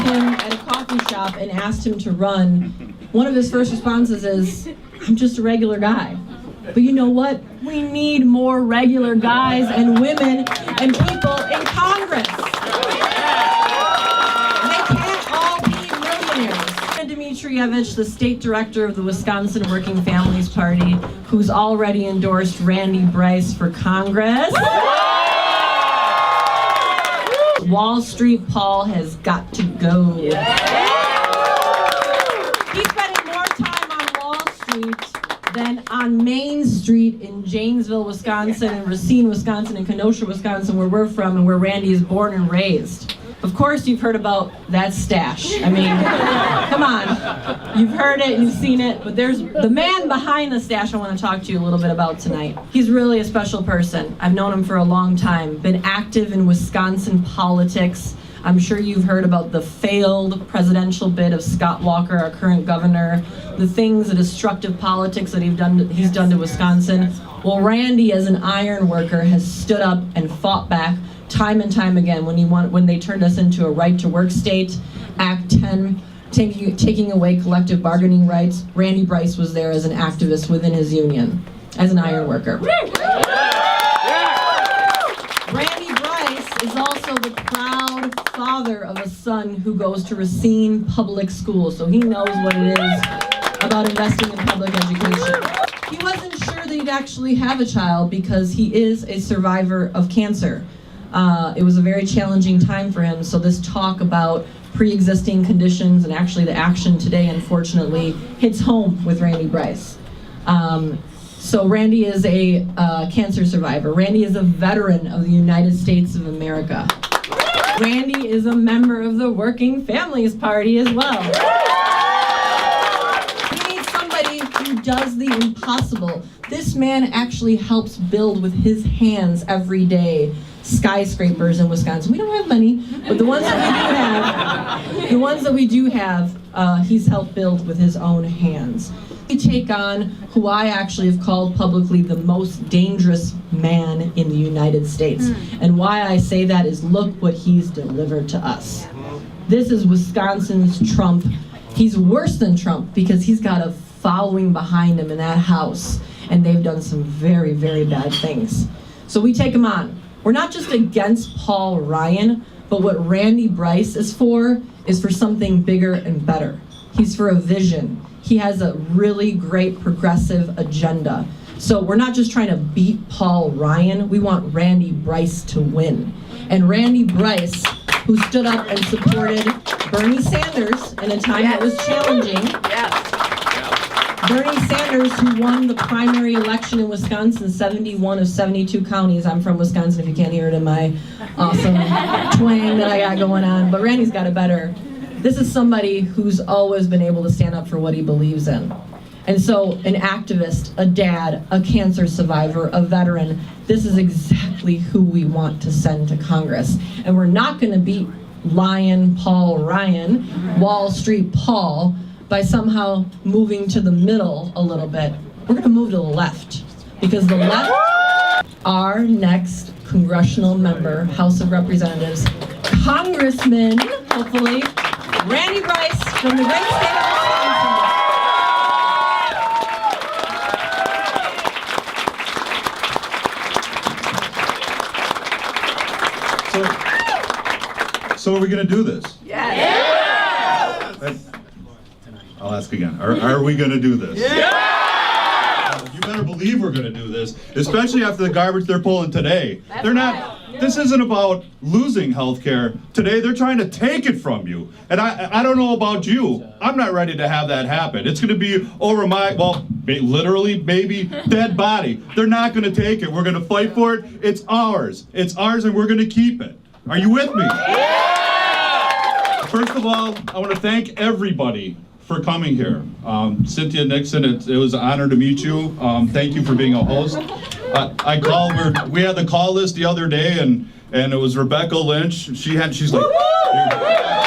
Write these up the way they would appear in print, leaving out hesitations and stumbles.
him at a coffee shop and asked him to run, one of his first responses is, "I'm just a regular guy." But you know what? We need more regular guys and women and people in Congress. They can't all be millionaires. Dmitrievich, the state director of the Wisconsin Working Families Party, who's already endorsed Randy Bryce for Congress. Wall Street Paul has got to go. He's spending more time on Wall Street than on Main Street in Janesville, Wisconsin, and Racine, Wisconsin, and Kenosha, Wisconsin, where we're from and where Randy is born and raised. Of course, you've heard about that stash. I mean, come on. You've heard it, you've seen it, but there's the man behind the stash I want to talk to you a little bit about tonight. He's really a special person. I've known him for a long time, been active in Wisconsin politics. I'm sure you've heard about the failed presidential bid of Scott Walker, our current governor, the things, the destructive politics that he's done to Wisconsin. Well, Randy, as an iron worker, has stood up and fought back time and time again when they turned us into a right-to-work state, Act 10, taking away collective bargaining rights. Randy Bryce was there as an activist within his union, as an iron worker. Randy Bryce is also the proud father of a son who goes to Racine Public Schools, so he knows what it is about investing in public education. He wasn't sure that he'd actually have a child because he is a survivor of cancer. It was a very challenging time for him, so this talk about pre-existing conditions and actually the action today, unfortunately, hits home with Randy Bryce. So Randy is a cancer survivor. Randy is a veteran of the United States of America. Randy is a member of the Working Families Party as well. We need somebody who does the impossible. This man actually helps build with his hands every day skyscrapers in Wisconsin. We don't have many, but the ones that we do have, he's helped build with his own hands. We take on who I actually have called publicly the most dangerous man in the United States. And why I say that is look what he's delivered to us. This is Wisconsin's Trump. He's worse than Trump because he's got a following behind him in that House, and they've done some very, very bad things. So we take him on. We're not just against Paul Ryan, but what Randy Bryce is for something bigger and better. He's for a vision. He has a really great progressive agenda. So we're not just trying to beat Paul Ryan, we want Randy Bryce to win. And Randy Bryce, who stood up and supported Bernie Sanders in a time that was challenging. Bernie Sanders, who won the primary election in Wisconsin, 71 of 72 counties. I'm from Wisconsin, if you can't hear it in my awesome twang that I got going on. But Randy's got it better. This is somebody who's always been able to stand up for what he believes in. And so, an activist, a dad, a cancer survivor, a veteran, this is exactly who we want to send to Congress. And we're not going to beat Lion Paul Ryan, Wall Street Paul, by somehow moving to the middle a little bit. We're going to move to the left, because the left, our next congressional member, House of Representatives, Congressman, hopefully, Randy Bryce from the great state of Wisconsin. So are we going to do this? Yes. I'll ask again. Are we going to do this? Yeah! You better believe we're going to do this, especially after the garbage they're pulling today. They're not. This isn't about losing health care. Today they're trying to take it from you. And I don't know about you. I'm not ready to have that happen. It's going to be over my, well, literally, maybe dead body. They're not going to take it. We're going to fight for it. It's ours. It's ours, and we're going to keep it. Are you with me? Yeah! First of all, I want to thank everybody for coming here. Cynthia Nixon, it was an honor to meet you. Thank you for being a host. We had the call list the other day, and it was Rebecca Lynch. She's like,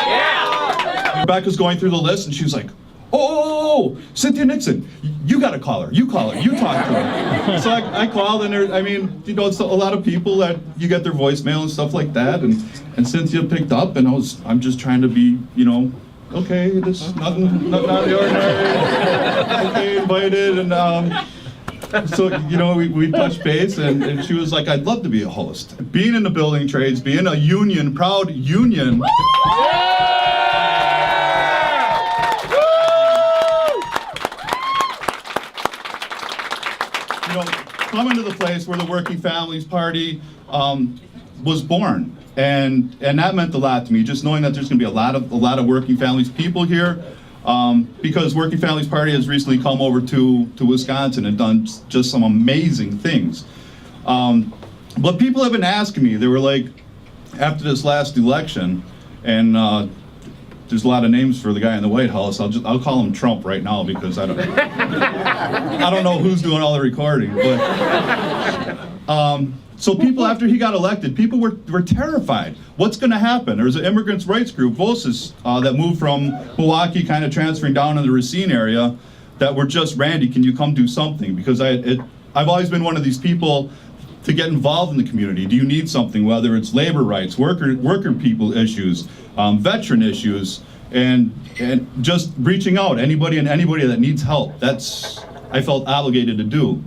yeah. Rebecca's going through the list, and she was like, oh, oh, Cynthia Nixon, you got to call her. You call her. You talk to her. So I called, and it's a lot of people that you get their voicemail and stuff like that, and Cynthia picked up, and I'm just trying to be, okay, this is nothing out of the ordinary. Okay, invited, and so we touched base, and she was like, I'd love to be a host. Being in the building trades, being a union, proud union. Coming to the place where the Working Families Party was born, and that meant a lot to me. Just knowing that there's going to be a lot of working families people here, because Working Families Party has recently come over to Wisconsin and done just some amazing things. But people have been asking me. They were like, after this last election, and there's a lot of names for the guy in the White House. I'll call him Trump right now because I don't know who's doing all the recording. But so people, after he got elected, people were terrified. What's going to happen? There's an immigrants' rights group, VOSIS, that moved from Milwaukee, kind of transferring down in the Racine area, that were just, Randy, can you come do something? Because I've always been one of these people to get involved in the community. Do you need something, whether it's labor rights, worker people issues, veteran issues, and just reaching out, anybody that needs help. That's, I felt obligated to do.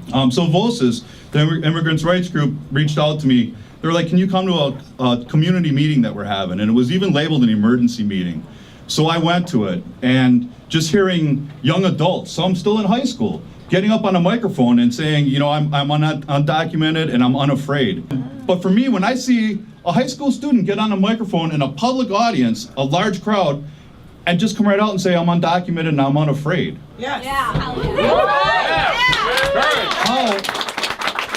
So VOSIS, the immigrants' rights group, reached out to me. They were like, can you come to a community meeting that we're having? And it was even labeled an emergency meeting. So I went to it, and just hearing young adults, some still in high school, getting up on a microphone and saying, I'm undocumented and I'm unafraid. But for me, when I see a high school student get on a microphone in a public audience, a large crowd, and just come right out and say, I'm undocumented and I'm unafraid. Yes.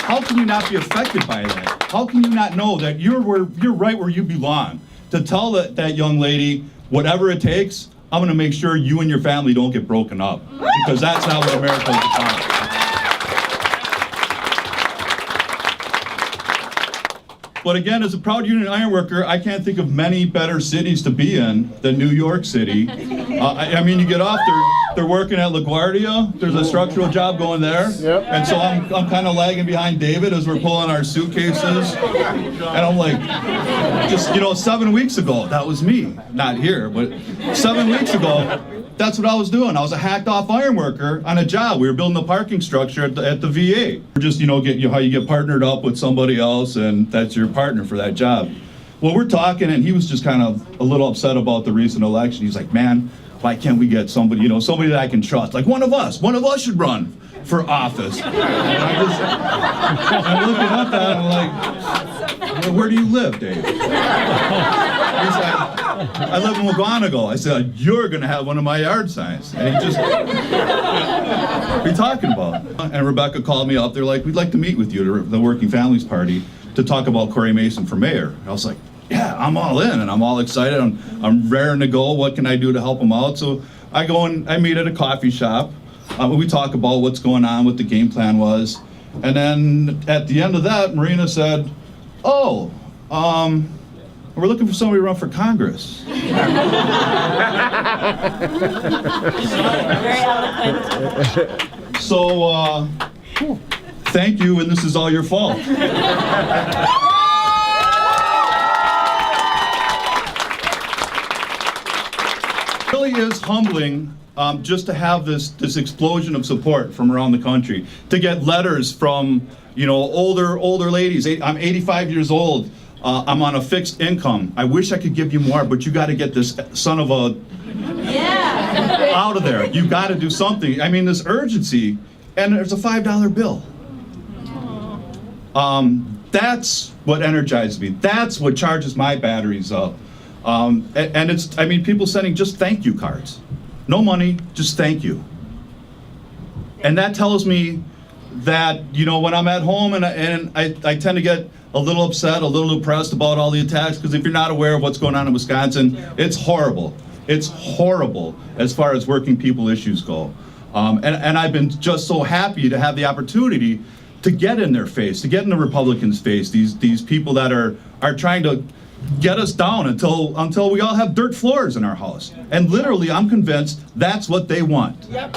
How can you not be affected by that? How can you not know that you're right where you belong? To tell that young lady, whatever it takes, I'm going to make sure you and your family don't get broken up, because that's not what America is about. But again, as a proud union ironworker, I can't think of many better cities to be in than New York City. You get off, they're working at LaGuardia. There's a structural job going there. Yep. And so I'm kind of lagging behind David as we're pulling our suitcases. And I'm like, 7 weeks ago, that was me. Not here, but 7 weeks ago, that's what I was doing. I was a hacked off iron worker on a job. We were building the parking structure at the VA. Just, how you get partnered up with somebody else, and that's your partner for that job. Well, we're talking, and he was just kind of a little upset about the recent election. He's like, man, why can't we get somebody, somebody that I can trust? Like one of us should run for office. And I'm looking up at him like, where do you live, Dave? He's like, I live in McGonigal. I said, you're going to have one of my yard signs. And he just, what are you talking about? And Rebecca called me up. They're like, we'd like to meet with you, the Working Families Party, to talk about Corey Mason for mayor. And I was like, yeah, I'm all in, and I'm all excited. I'm raring to go. What can I do to help him out? So I go and I meet at a coffee shop. We talk about what's going on, what the game plan was. And then at the end of that, Marina said, oh, we're looking for somebody to run for Congress. Very eloquent. So, thank you, and this is all your fault. It really is humbling just to have this explosion of support from around the country, to get letters from older ladies. I'm 85 years old. I'm on a fixed income. I wish I could give you more, but you got to get this son of a out of there. You got to do something. I mean, this urgency, and there's a $5 bill. That's what energizes me. That's what charges my batteries up. And it's, people sending just thank you cards. No money, just thank you. And that tells me that, when I'm at home and I tend to get a little upset, a little depressed about all the attacks, because if you're not aware of what's going on in Wisconsin, it's horrible. It's horrible as far as working people issues go. And I've been just so happy to have the opportunity to get in their face, to get in the Republicans' face, these people that are trying to get us down until we all have dirt floors in our house. And literally, I'm convinced that's what they want. Yep.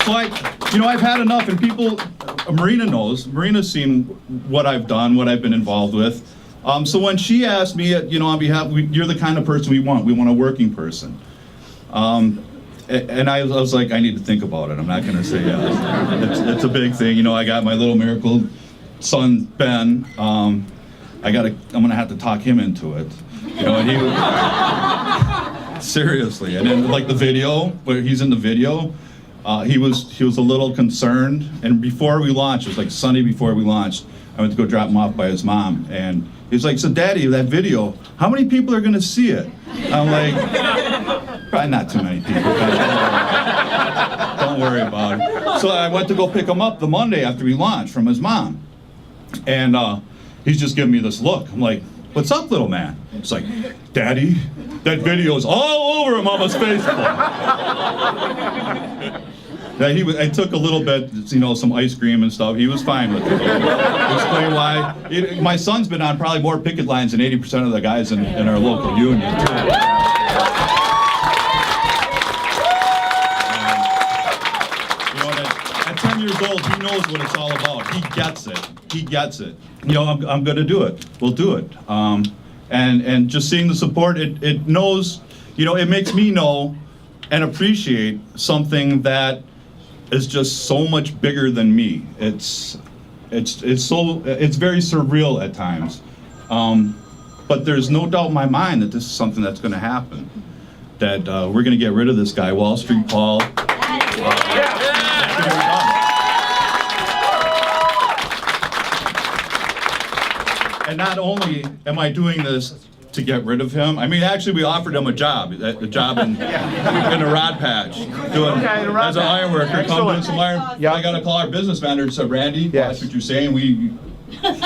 So I've had enough, and people, Marina's seen what I've done, what I've been involved with. So when she asked me, on behalf, you're the kind of person we want a working person. And I was like, I need to think about it. I'm not going to say yes. It's a big thing. I got my little miracle son, Ben. I'm going to have to talk him into it. And he seriously. And then like the video, where he's in the video, he was a little concerned. And before we launched, it was like Sunday before we launched, I went to go drop him off by his mom. And he's like, so Daddy, that video, how many people are going to see it? I'm like, probably not too many people. Don't worry about it. So I went to go pick him up the Monday after we launched from his mom. And he's just giving me this look. I'm like, what's up, little man? It's like, Daddy, that video is all over Mama's Facebook. I took a little bit, some ice cream and stuff. He was fine with it. Explain why. My son's been on probably more picket lines than 80% of the guys in our local union, too. At 10 years old, he knows what it's all about. He gets it. I'm going to do it. We'll do it. And just seeing the support, it knows, it makes me know and appreciate something that is just so much bigger than me. It's very surreal at times. But there's no doubt in my mind that this is something that's going to happen. That we're going to get rid of this guy, Wall Street Paul. And not only am I doing this to get rid of him, actually we offered him a job in a rod patch, as an iron worker, come doing some iron. I got to call our business manager and say, Randy, that's what you're saying, we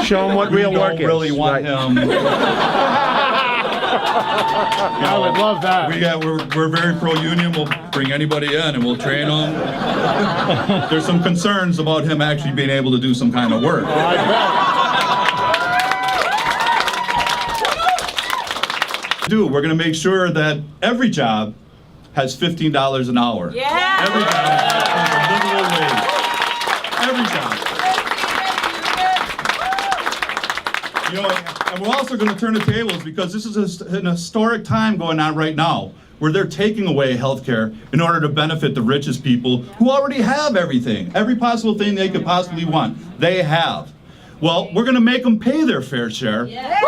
show him what real work is. We don't really want him. I would love that. We're very pro-union. We'll bring anybody in and we'll train them. There's some concerns about him actually being able to do some kind of work. We're going to make sure that every job has $15 an hour. Yeah. Every job has a livable wage. Every job. And we're also going to turn the tables because this is an historic time going on right now where they're taking away health care in order to benefit the richest people who already have everything. Every possible thing they could possibly want, they have. Well, we're going to make them pay their fair share. Yeah.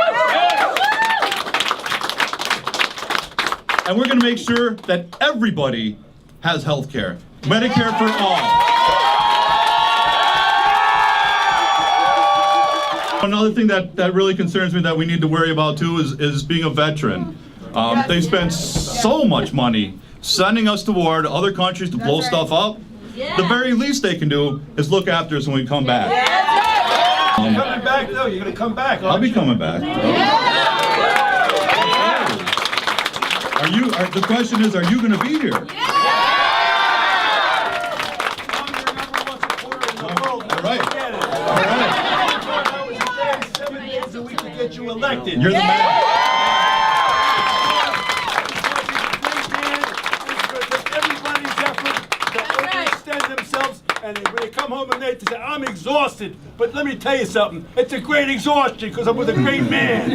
And we're going to make sure that everybody has health care. Medicare for all. Another thing that really concerns me that we need to worry about too is being a veteran. They spend so much money sending us to war to other countries to blow stuff up. The very least they can do is look after us when we come back. You're coming back though, you're going to come back. I'll be coming back. The question is, are you going to be here? I'm your number one supporter in the world. All right. Get it. All right. I was there 7 years so we could get you elected. You're the man. Everybody's effort to overextend themselves, and when they come home at night, they say, I'm exhausted. But let me tell you something. It's a great exhaustion because I'm with a great man.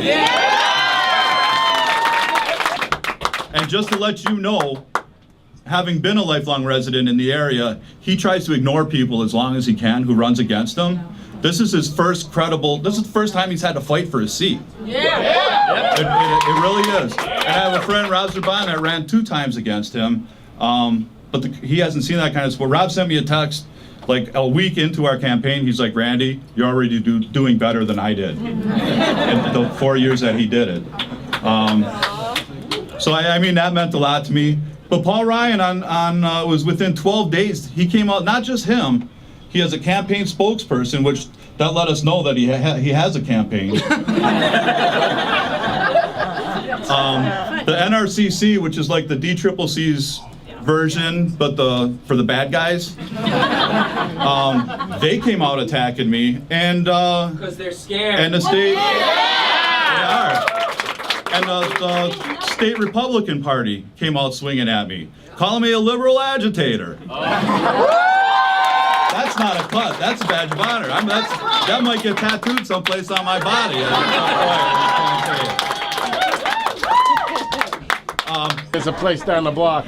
And just to let you know, having been a lifelong resident in the area, he tries to ignore people as long as he can who runs against him. This is his first this is the first time he's had to fight for his seat. It really is. And I have a friend, Rob Zerban, that ran 2 times against him, but he hasn't seen that kind of support. Rob sent me a text like a week into our campaign. He's like, Randy, you're already doing better than I did in the 4 years that he did it. So that meant a lot to me. But Paul Ryan was within 12 days, he came out, not just him, he has a campaign spokesperson, which that let us know that he has a campaign. The NRCC, which is like the DCCC's version, but for the bad guys. They came out attacking me, and Because they're scared. and the state, they are, and the state Republican Party came out swinging at me, calling me a liberal agitator. That's not a cut. That's a badge of honor. That might get tattooed someplace on my body. There's a place down the block.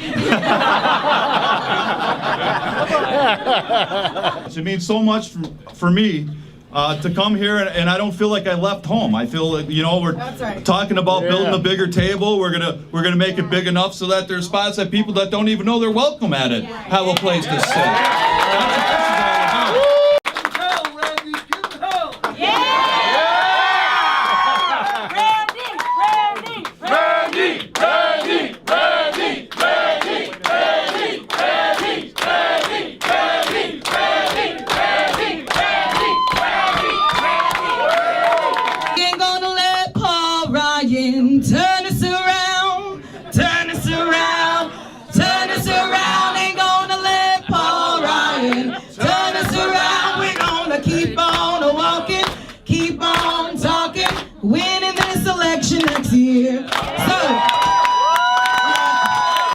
It means so much for me to come here, and I don't feel like I left home. I feel like, you know, we're talking about building a bigger table. We're gonna make it big enough so that there's spots that people that don't even know they're welcome at it have a place to sit. That's what this is all about. Turn us around, turn us around, turn us around. Ain't gonna let Paul Ryan turn us around. We're gonna keep on walking, keep on talking, winning this election next year. So